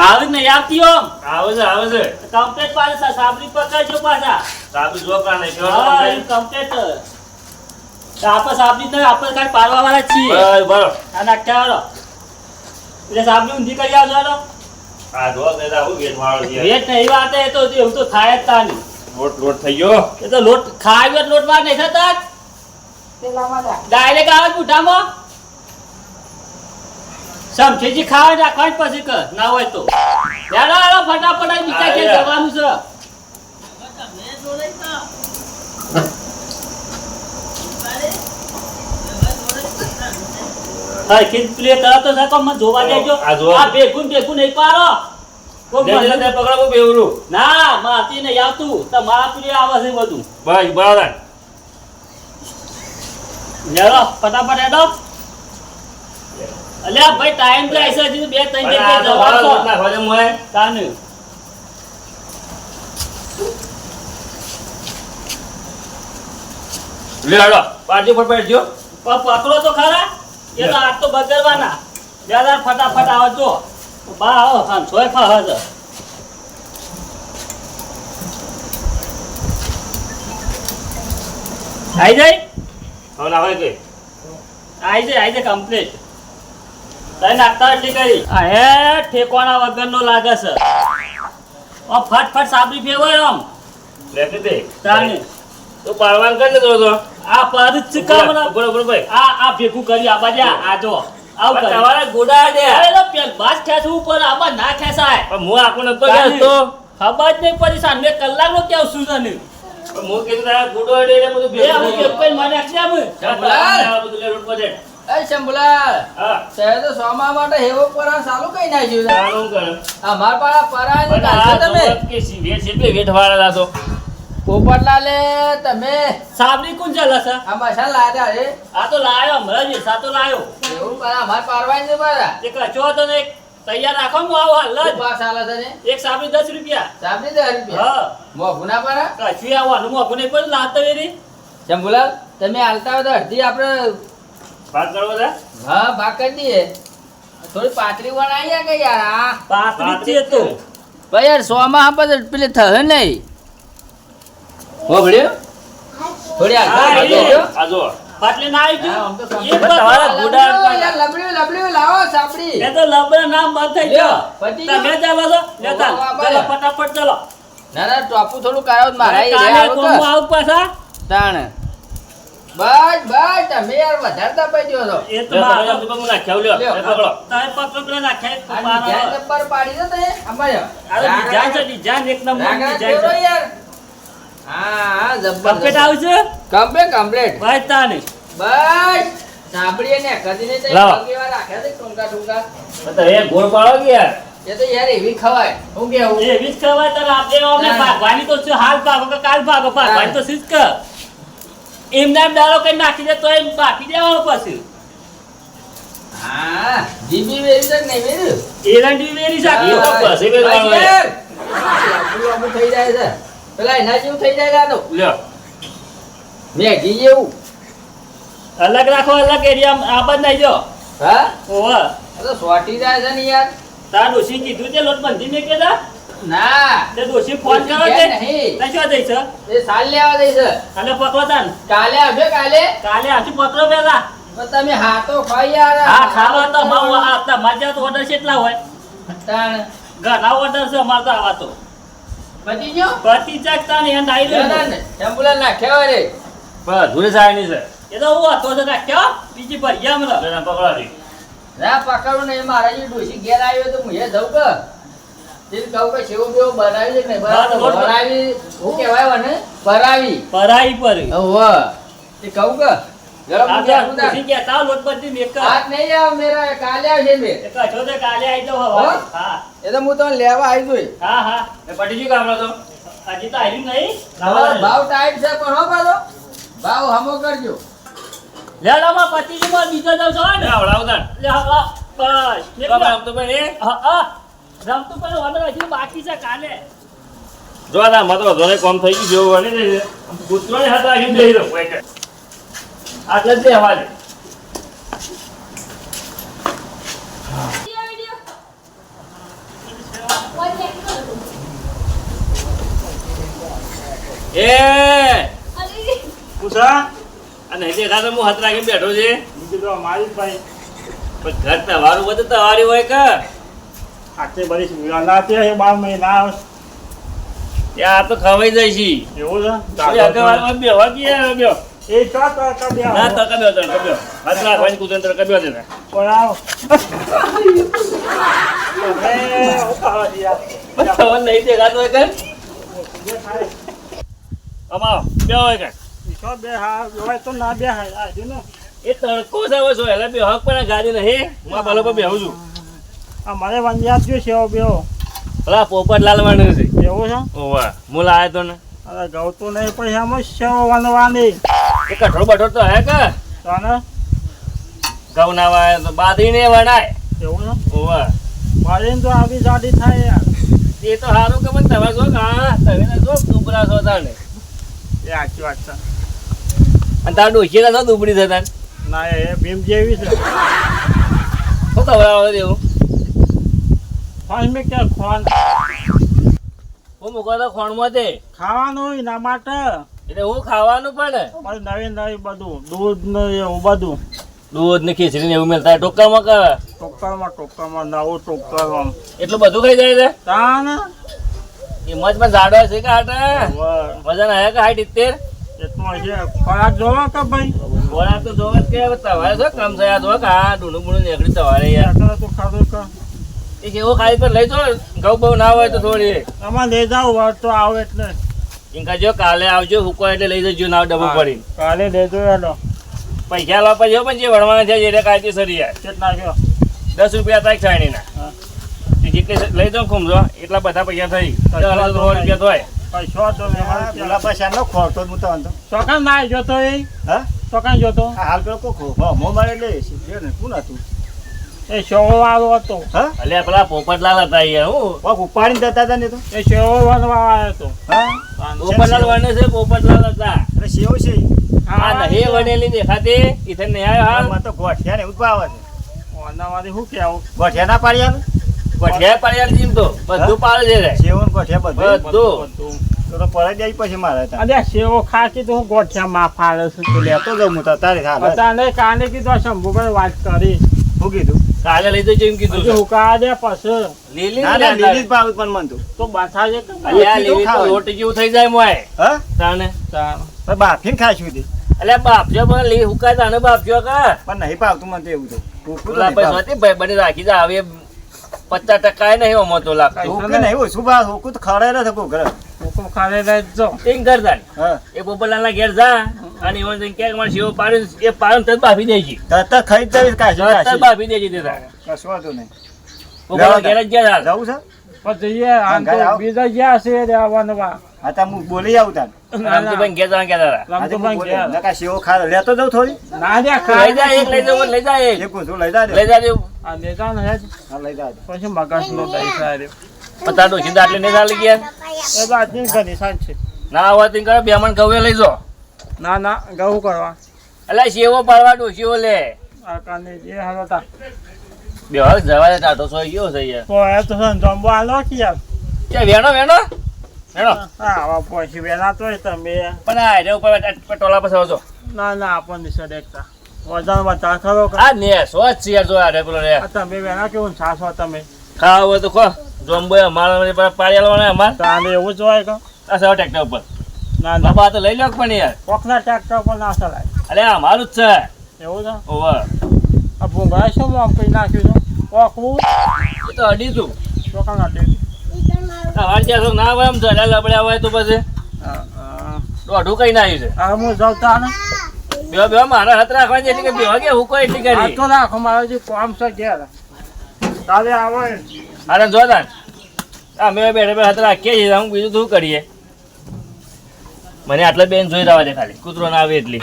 આવે નહીં આવતી હો આવે છે કમ્પ્લેટ પાછા સાબરી પકડજો પાછા સાબરી જો કા નહીં હા એ કમ્પ્લેટ આપણે સાબરી ને આપણે કાંઈ પારવા વાળા જ છીએ બરાબર આ નાખ્યા વાળો એટલે સાબરી ઊંધી કરી આવજો હાલો આ જો દેતા હું વેટ વાળો છે વેટ નહીં વાત એ તો એવું તો થાય જ તાની લોટ થઈ ગયો એ તો લોટ ખાય લોટ વાર નહીં થતા ડાયરેક્ટ આવે પૂઠામાં સમથેજી ખાવા રાખવાની પછી કર ના હોય તો યાર હાલો ફટાફટ આ બીજા કે જવાનું છે હા કે પ્લે તરત જ તો મને જોવા દેજો આ ભેગું નહીં પારો પકડો બેવરું ના માતી નહીં આવતું તમારા પ્લે આવે છે બધું બસ બરાબર યાર ફટાફટ હેડો અલ્યા ભાઈ ટાઈમ જાય છે હજી 2-3 જગ્યાએ જવાનું છે ના ભલે મોય તાને લે હાલો પાર્ટી પર બેઠજો પકડો તો ખરા એ તો આજ તો બગડવાના જરા ફટાફટ આવજો બા આવો હા સોય ખા છે આઈ જાય હવે ના હોય કે આઈ જાય કમ્પ્લીટ તઈ નાખતા એટલી કરી આ હે ઠેકોણા વગરનો લાગે છે ઓ ફટ સાબરી ફેવાય આમ લેકે દે તાને તો પારવાન કરી દો તો આ પર ચિકામના બરોબર ભાઈ આ ભેગું કરી આ બાજા આ જો આવ કરી તમારે ગોડા દે અરે તો પેલ બાસ ખેંચવું ઉપર આબા ના ખેંચાય પણ હું આપણને તો કે તો ખબર જ નહીં પડી સામે કલાકનો કેવ શું છે ને પણ હું કીધું તારા ગોડો દે ને બધું બે આવું કે કોઈ મને આખી આમ બધું લે રોડ પર દે એ શંભુલાલ હા તે તો સોમા માટે હેવો પરા ચાલુ કઈ નાખ્યું છે ચાલુ કર અમાર પાડા પરા ને પણ કાઢશો આ તમે તો કે વેઠ છે વેઠ વાળા દાતો પોપટલાલે તમે સાબરી કોણ ચાલે છે આ મસાલા લાવ્યા રે આ તો લાયો હમણાં જ સાતો લાયો એવું પરા અમાર પારવાઈ છે પરા એક કચો હતો ને તૈયાર રાખો હું આવો હાલ જ ઉભા ચાલે છે ને એક સાબરી 10 રૂપિયા સાબરી 10 રૂપિયા હા મોઘું ના પરા કચું આવવાનું મોકું નહીં પણ લાતો વેરી શંભુલાલ તમે હાલતા હોય તો અડધી આપણે વાત કરો દે હા ભાગ કરી દઈએ થોડી પાતળી બનાવી કે યાર આ પાતરી છે તો ભાઈ યાર સોમાં આપણે પેલે થહે નહીં હો ભડ્યો થોડી હાલતા હા, કરી એ. દેજો આજો પાટલે ના આવી હા, આમ તો ગયું સમજો. એક તમારા ગોડા યાર લબડ્યું લાવો સાપડી એ તો લબડા નામ બંધ થઈ ગયો પતી તમે ગયું? ચાલો છો લેતા વાહ, વાહ, ચાલો વાહ. ફટાફટ ચાલો ના ના ટોપુ થોડું કાઢો મારા ઈ કાલે આવો કોમો તો. આવ પાછા તાણ બસ તમે યાર વધારે દબાઈ દ્યો છો એ તો લે મારો પકડો તો નાખ્યા લ્યો લ્યો. એ પકડો તારે પકડો પેલા નાખે આ ડિઝાઇન નંબર પાડી દો તમે અમારે અરે ડિઝાઇન છે ડિઝાઇન એક નંબર રાગડા ડિઝાઇન જોડો છે યાર હા કમ્પ્લીટ જબરદસ્ત આવશે કમ્પ્લીટ ભાઈ તાને બસ સાંભળીએ ને કદીને તો લાવો. કેવા રાખ્યા છે ટૂંકા તો એ ગોળ પાડો કે યાર એ તો યાર એવી ખવાય હું કેવું એ વીસ કહેવાય તારે આપણે અમે ના. ભાગવાની તો છે હાલ ભાગો કે કાલ ભાગો ભાગવાની તો શીખ કર એમના એમ દાડો કઈ નાખી દે તો એમ બાકી દેવાનો પછી હા જીબી વેરી તક નહીં વેરી એરંડી વેરી સાકી તો પછી વેરવાનું હોય. લાંબુ થઈ જાય છે પેલા એના જેવું થઈ જાય છે આ તો લ્યો મેગી જેવું અલગ રાખો અલગ એરિયા આ બંધ નહીં જો હા ઓહ આ તો સોટી જાય છે ને યાર તાર ડોશી કીધું છે લોટ બંધી મેં કેદા ના તે ડોશી ફોન કરો છે નહીં. તઈ શું દઈ છે એ સાલ લેવા દઈ છે અને પકડો તાન કાલે આવજો કાલે કાલે આથી પકડો પેલા પણ તમે હાથો ખાઈ યાર હા ખાવા તો માવ આપતા મજા તો ઓર્ડર કેટલા હોય તાણ ઘણા ઓર્ડર છે અમાર તો આવા તો પતી ગયો બધી ચાક તાન એ નાઈ ના ના લે એમ્બ્યુલન્સ નાખ્યા રે બસ ધૂળે જાય નહીં છે એ તો હું હતો તો રાખ્યો બીજી ભરિયા મને લે ના પકડો દી ના પકડું નહીં મારા જે ડોશી ઘેર આવ્યો તો હું એ જઉં કે તે કહું કે સેવ બેવ બનાવી છે કે નહીં હા, બરાબર તો બનાવી શું કહેવાય મને ભરાવી પરાઈ પર હોવ તે કહું કે ગરમ આ મૂક્યા તો ઉતાર. ડોશી કે તાવ લોટ બધી મેક કર આજ નહીં આવ મેરા કાલે આવશે મેં એ કશો તો કાલે આવી જાવ હવે હો? હા એ તો હું તમને લેવા આવી જોઈ હા હા એ પટી ગયું કામ તો હજી તો આવ્યું નહીં ભાવ ટાઈટ છે પણ હો પાછો ભાવ હમો કરજો લે લામાં પતિજીમાં બીજો જાવ છો ને આવડાવ તાણ લે હા બસ બાબા આમ તો ભાઈ એ હા હા રમતું પણ ઓર્ડર હજી બાકી છે કાલે જો ના મતો જોને કોમ થઈ ગયું જેવું બની જાય કૂતરોને હાથ રાખીને બેહી રહો કોઈ કે આટલે જ દેવાલે એ પૂછા અને નહીં દેખાતો હું હાથ રાખીને બેઠો છે કીધું મારી ભાઈ પણ ઘર તમારું બધું તમારી હોય કે આટલી બધી નાતે 12 મહિના ત્યાં તો ખવાઈ જાય છે એવું છે કોઈ અગરવાલમાં બેહવા ગયા બેહો. એ તો કબ્યા ના તો કબ્યો તને કબ્યો હાથ રાખવાની કુદરત કબ્યો છે ને પડાવ એ ઉતારો દિયા તમને નહીં દેખાતો હોય કે અમારો બે હોય કે ઈશો બે હા હોય તો ના બે હા આજુ ને એ તડકો જ આવે છો એટલે બે હક પણ ગાડી નહીં હું બાલો પર બેહું છું અમારે વંજાત જો છે બેઓ પેલા પોપટ લાલવાનું છે એવું છે ઓવા હું લાવ્યો તો ને અરે ગૌતું નહીં પછી આમ જ છે વનવાની એ કઠોળ બઠોળ તો હે કે તને ઘઉં ના વાય તો બાદરી ને વણાય એવું છે ઓવા મારીને તો આવી જાડી થાય યાર એ તો સારું કે મને તમે જો હા તમે જો દુબળા છો તાને એ સાચી વાત છે અને તાર ડોશી ના દુબળી થતા ના એ ભીમ જેવી છે શું ખબર દેવું ફોન મેં ક્યાં ખોન હું મૂકો તો ખોણમાં તે ખાવાનું હોય ના માટે એટલે હું ખાવાનું પણ બધું નવી બધું દૂધ ને એવું બધું દૂધ ને ખીચડી ને એવું મેળતા ટોકરમાં કે ટોકરમાં નવું ટોકરમાં એટલું બધું ખાઈ જાય છે તાન હિંમત માં ઝાડો છે કે હાટે વજન આયા કે 70 એટલું છે ખોરાક જોવો કે ભાઈ ગોળા તો જોવે જ કે તમારે શું કામ છે આ જો કે આ ડૂણું બૂણું નીકળી તમારે યાર એકલા તો ખાધું કે એ કેવો ખાઈ પર લઈ જો ઘઉં બહુ ના હોય તો થોડી આમાં લઈ જાવ વાર તો આવે એટલે ઇનકા જો કાલે આવજો હુકો એટલે લઈ જજો ના ડબ્બો પડી કાલે લેજો હેલો પૈસા લો પછી પણ જે વળવાના છે એટલે કાયદેસર યાર કેટલા ગયો 10 રૂપિયા થાય ચાણીના હા જેટલી લઈ જાઉં ખુમજો એટલા બધા પૈસા થઈ 100 રૂપિયા થાય પૈસો તો પેલા પૈસા ન ખોરતો હું તો અંતો ચોકન ના જોતો એ હા ચોકન જોતો આ હાલ પેલો કોકો મો મારે લે છે ને કોણ હતું એ શેવો વાળો હતો હા એટલે પેલા પોપટલાલ હતા યાર હું કોક ઉપાડીને જતા હતા ને તો એ શેવો વાળવા આવ્યો હતો હા પોપટલાલ વણે છે પોપટલાલ હતા એટલે સેવ છે આ નહીં વણેલી દેખાતી ઇથે નહીં આવ્યો હાલ આમાં તો ગોઠિયા ને એવું જ ભાવે છે ઓનાવાળી શું કેવું ગોઠિયા ના પાડી આવે ગોઠિયા પાડ્યા જીમ તો બધું પાડે છે રે. સેવ ને ગોઠિયા બધું બધું તો પડાઈ જાય પછી મારે હતા અરે શેવો ખાતી તો હું ગોઠિયા માં ફાળે છું તો લેતો જાઉં હું તો તારે હાલ બધાને કાને કીધું શંભુભાઈ વાત કરી શું કીધું કાલે લઈ જજો એમ કીધું હજુ હુકા દે પછી લીલી ના ના લીલી જ ભાવે પણ મન તું તો બાથાજે કે અલ્યા લીલી તો રોટી જેવું થઈ જાય મોય હા તાને પણ બાફીને ખાશું તે અલ્યા બાપજો પણ લી હુકાય તાને બાપજો કા પણ નહીં ભાવતું મને તો એવું તો ભૂખું તો પેલા નહીં પૈસા ભાવતું. હતી ભાઈ બની રાખી દે હવે 50% નહીં ઓમો તો લાખ ભૂખું નહીં હોય શું ભાવ ભૂખું તો ખવડાય ના થકો ઘરે હુકમ ખાને લઈ જો ટીંગ કરતા હા એ પોપટલાલ ના ઘેર જા અને ઈવન જઈને ક્યાંક મારે શેવો પાડી એ પાડન તરત બાફી દેજી તરત ખાઈ જ જવીશ કાશી તરત કાશી. બાફી દેજી દેતા કશું વાંધો નહીં પોપટલાલ ઘેર જ ગયા હાલ. જવું છે પછી જઈએ આમ તો આવો. બીજા ગયા છે રહેવાનવા હા તો હું બોલી આવું તાન રામજીભાઈ ઘેર જવાનું કહેતા હતા. આજે હું રમતુભાઈ બોલી. ગયા નકા સેવો ખા લેતો જાઉં થોડી ના રે લઈ જા એક લઈ જાવ લઈ જા એક એક ઊંધું લઈ જા લઈ જાજો આ નેતા ને હેજ હા લઈ જા પછી મગજ નો દઈ સારે પતા ડોશી દાટલે નહીં ચાલી ગયા એ તો આજની ઘણી સાંજ છે ના હોય તો કરે બે મણ ઘઉં લઈ જો ના ના ગવું કરવા એટલે શેવો પાડવા ડોશીઓ લે આ કાને જે હાલો તા બે હવે જવા દે ટાટો સોઈ ગયો છે યાર તો એ તો જમવો આલો કે યાર કે વેણો વેણો વેણો હા આવા પછી વેલા તો તમે પણ આ રે ઉપર ટોલા પર આવજો ના ના આપણને સડેકતા વજન બતા ખરો કે આ ને સોચ છે યાર જો આ રે પેલો રે આ તમે વેલા કેવું છાસો તમે ખાવ હોય તો ખો જોમ્બો અમારા પર પાડી આલવાના અમાર તાને એવું જ હોય કે આ સવા ટ્રેક્ટર ઉપર ના ના બાબા તો લઈ લો પણ યાર કોકના ટ્રેક્ટર પર ના ચલાય અલે આ મારું જ છે એવું છે ઓવર આ ભૂંગળા શું મોમ કરી નાખ્યું છે ઓકવું એ તો અડી તું ચોકાના ડે તમારે ત્યાં ના હોય આમ જડા લબડ્યા હોય તો પછી દોઢું કઈ ના આવ્યું છે આ હું જાઉં તાને બે બે મારા હાથ રાખવાની છે એટલે કે બે કે હુકો એટલી આ કરી તો રાખો મારે જે કામ છે ઘેર કાલે આવે અરે જો તાન અમે બેઠા બેઠા હાથ રાખીએ છીએ હું બીજું શું કરીએ મને આટલા બેન જોઈ રહ્યા છે ખાલી કૂતરો ના આવે એટલી